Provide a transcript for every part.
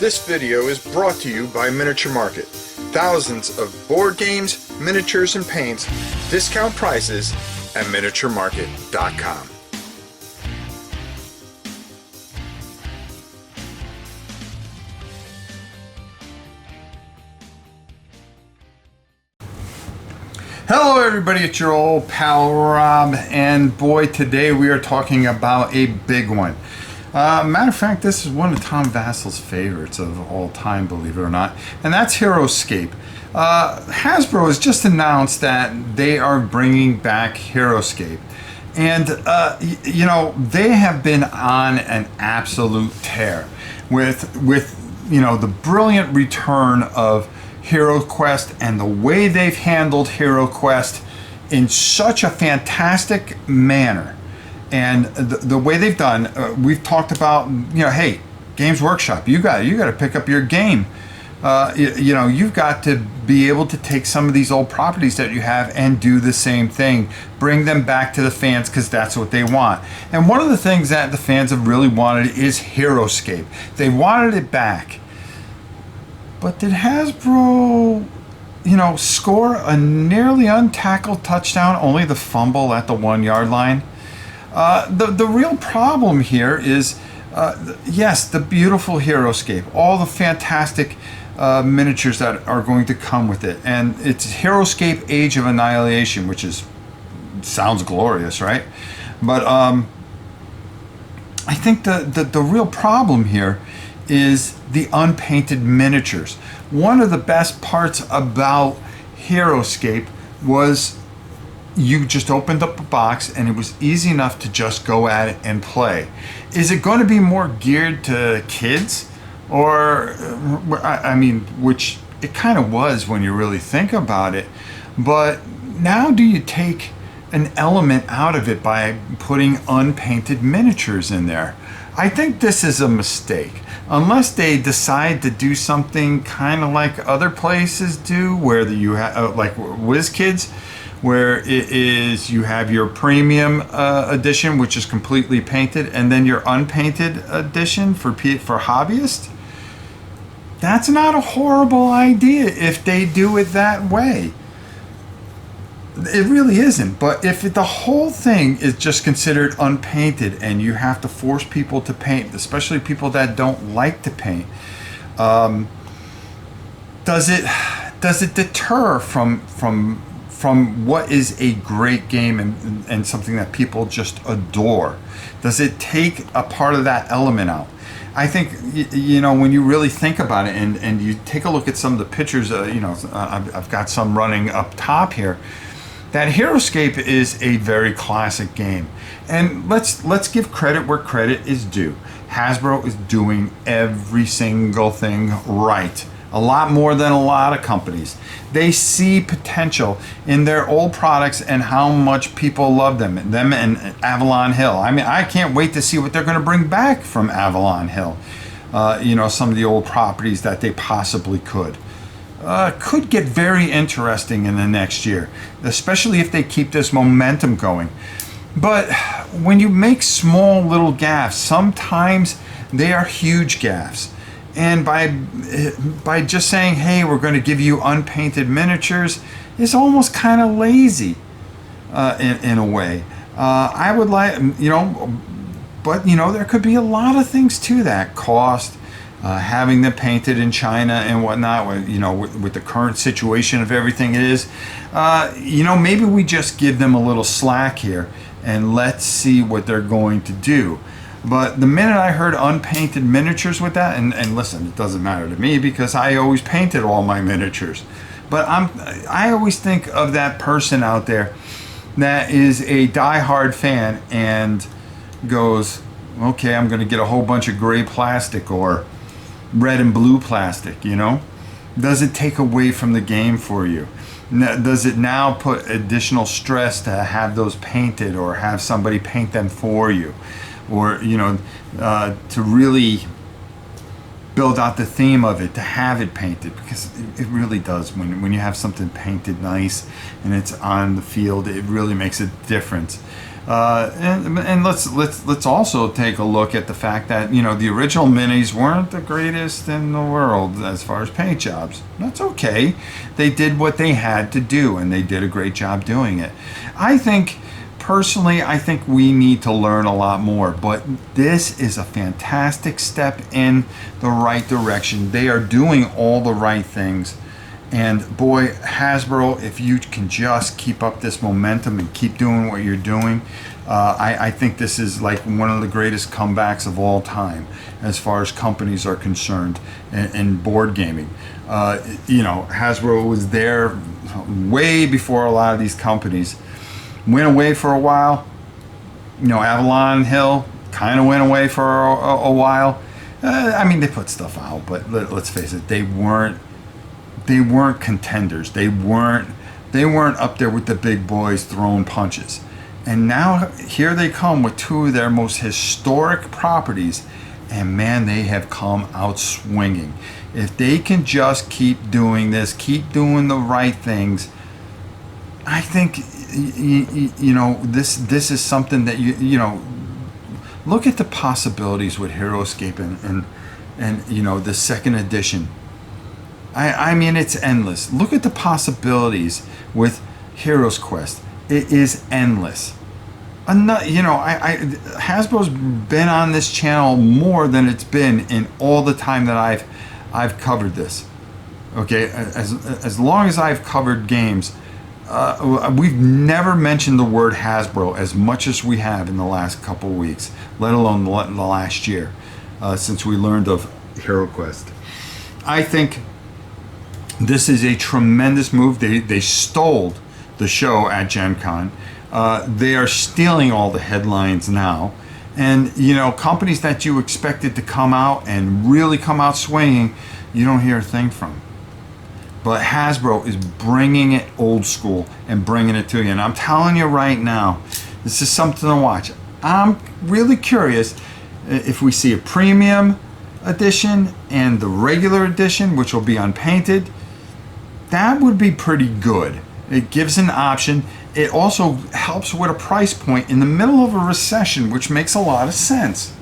This video is brought to you by Miniature Market. Thousands of board games, miniatures, and paints, discount prices at miniaturemarket.com. Hello everybody, it's your old pal Rob, and boy, today we are talking about a big one. Matter of fact, this is one of Tom Vassel's favorites of all time, believe it or not, and that's Heroscape. Hasbro has just announced that they are bringing back Heroscape, and you know, they have been on an absolute tear with you know, the brilliant return of HeroQuest and the way they've handled HeroQuest in such a fantastic manner, and the way they've done, we've talked about, you know, hey, Games Workshop, you got to pick up your game. You know, you've got to be able to take some of these old properties that you have and do the same thing, bring them back to the fans, because that's what they want. And one of the things that the fans have really wanted is Heroscape. They wanted it back. But did Hasbro, you know, score a nearly untackled touchdown, only the fumble at the 1 yard line? The real problem here is, yes, the beautiful Heroscape, all the fantastic miniatures that are going to come with it. And it's Heroscape Age of Annihilation, which sounds glorious, right? But I think the real problem here is the unpainted miniatures. One of the best parts about Heroscape was you just opened up a box and it was easy enough to just go at it and play. Is it going to be more geared to kids? Or, I mean, which it kind of was when you really think about it, but now do you take an element out of it by putting unpainted miniatures in there? I think this is a mistake. Unless they decide to do something kind of like other places do, where you have, like WizKids, where it is you have your premium edition, which is completely painted, and then your unpainted edition for hobbyists. That's not a horrible idea if they do it that way. It really isn't. But if the whole thing is just considered unpainted and you have to force people to paint, especially people that don't like to paint, does it deter from what is a great game and something that people just adore? Does it take a part of that element out? I think, you know, when you really think about it and you take a look at some of the pictures, you know, I've got some running up top here, that Heroscape is a very classic game. And let's give credit where credit is due. Hasbro is doing every single thing right. A lot more than a lot of companies. They see potential in their old products and how much people love them and Avalon Hill. I mean, I can't wait to see what they're going to bring back from Avalon Hill. You know, some of the old properties that they possibly could get very interesting in the next year, especially if they keep this momentum going. But when you make small little gaffes, sometimes they are huge gaffes. And by just saying, hey, we're going to give you unpainted miniatures, is almost kind of lazy in a way. I would like, you know, but you know, there could be a lot of things to that. Cost, having them painted in China and whatnot, you know, with the current situation of everything it is, you know, maybe we just give them a little slack here and let's see what they're going to do. But the minute I heard unpainted miniatures with that, and listen, it doesn't matter to me because I always painted all my miniatures. But I always think of that person out there that is a diehard fan and goes, okay, I'm going to get a whole bunch of gray plastic or red and blue plastic, you know? Does it take away from the game for you? Does it now put additional stress to have those painted or have somebody paint them for you? Or, you know, to really build out the theme of it, to have it painted, because it really does. When you have something painted nice and it's on the field, it really makes a difference. And let's also take a look at the fact that, you know, the original minis weren't the greatest in the world as far as paint jobs. That's okay. They did what they had to do, and they did a great job doing it. Personally, I think we need to learn a lot more, but this is a fantastic step in the right direction. They are doing all the right things. And boy, Hasbro, if you can just keep up this momentum and keep doing what you're doing, I think this is like one of the greatest comebacks of all time as far as companies are concerned in board gaming. You know, Hasbro was there way before a lot of these companies. Went away for a while. You know, Avalon Hill kind of went away for a while. I mean, they put stuff out, but let's face it, they weren't contenders. They weren't up there with the big boys throwing punches. And now here they come with two of their most historic properties, and man, they have come out swinging. If they can just keep doing this, keep doing the right things, I think, you know, this is something that you know, look at the possibilities with Heroscape and you know, the second edition. I mean, it's endless. Look at the possibilities with Heroes Quest. It is endless. You know, Hasbro's been on this channel more than it's been in all the time that I've covered this. Okay, as long as I've covered games, we've never mentioned the word Hasbro as much as we have in the last couple of weeks, let alone the last year, since we learned of Hero Quest. I think this is a tremendous move. They stole the show at Gen Con. They are stealing all the headlines now. And, you know, companies that you expected to come out and really come out swinging, you don't hear a thing from. But Hasbro is bringing it old school and bringing it to you. And I'm telling you right now, this is something to watch. I'm really curious if we see a premium edition and the regular edition, which will be unpainted. That would be pretty good. It gives an option. It also helps with a price point in the middle of a recession, which makes a lot of sense.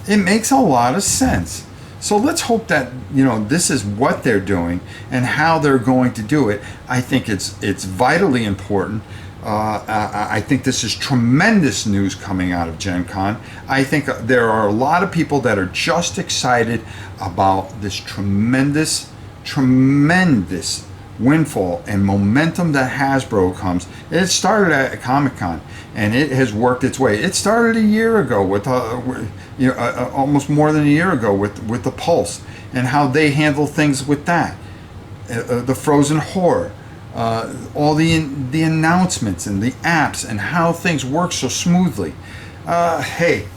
It makes a lot of sense. So let's hope that, you know, this is what they're doing and how they're going to do it. I think it's vitally important. I think this is tremendous news coming out of Gen Con. I think there are a lot of people that are just excited about this tremendous windfall and momentum that Hasbro comes. It started at Comic-Con and it has worked its way. It started a year ago with you know, almost more than a year ago with the Pulse and how they handle things with that. The Frozen Horror, all the announcements and the apps and how things work so smoothly. Hey,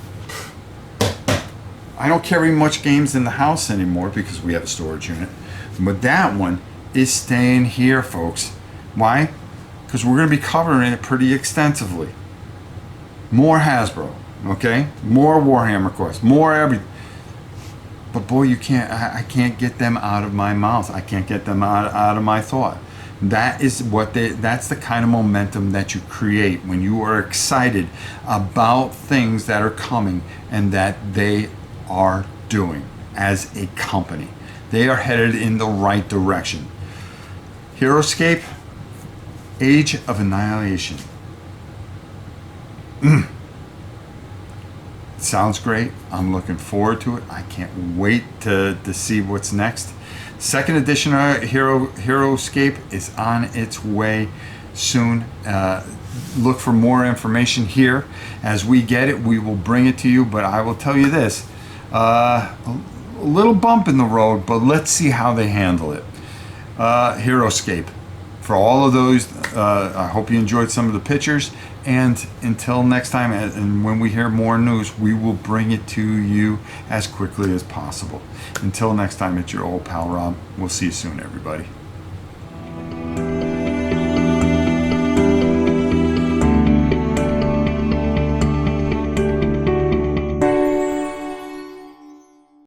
I don't carry much games in the house anymore because we have a storage unit. But that one is staying here, folks. Why? Because we're going to be covering it pretty extensively. More Hasbro, okay? More Warhammer Quest, more everything. But boy, I can't get them out of my mouth. I can't get them out of my thought. That's the kind of momentum that you create when you are excited about things that are coming and that they are doing as a company. They are headed in the right direction. Heroscape Age of Annihilation. Sounds great. I'm looking forward to it. I can't wait to see what's next. Second edition of Heroscape is on its way soon. Look for more information here. As we get it, we will bring it to you. But I will tell you this. A little bump in the road, but let's see how they handle it. Heroscape. For all of those, I hope you enjoyed some of the pictures. And until next time, and when we hear more news, we will bring it to you as quickly as possible. Until next time, it's your old pal Rob. We'll see you soon, everybody.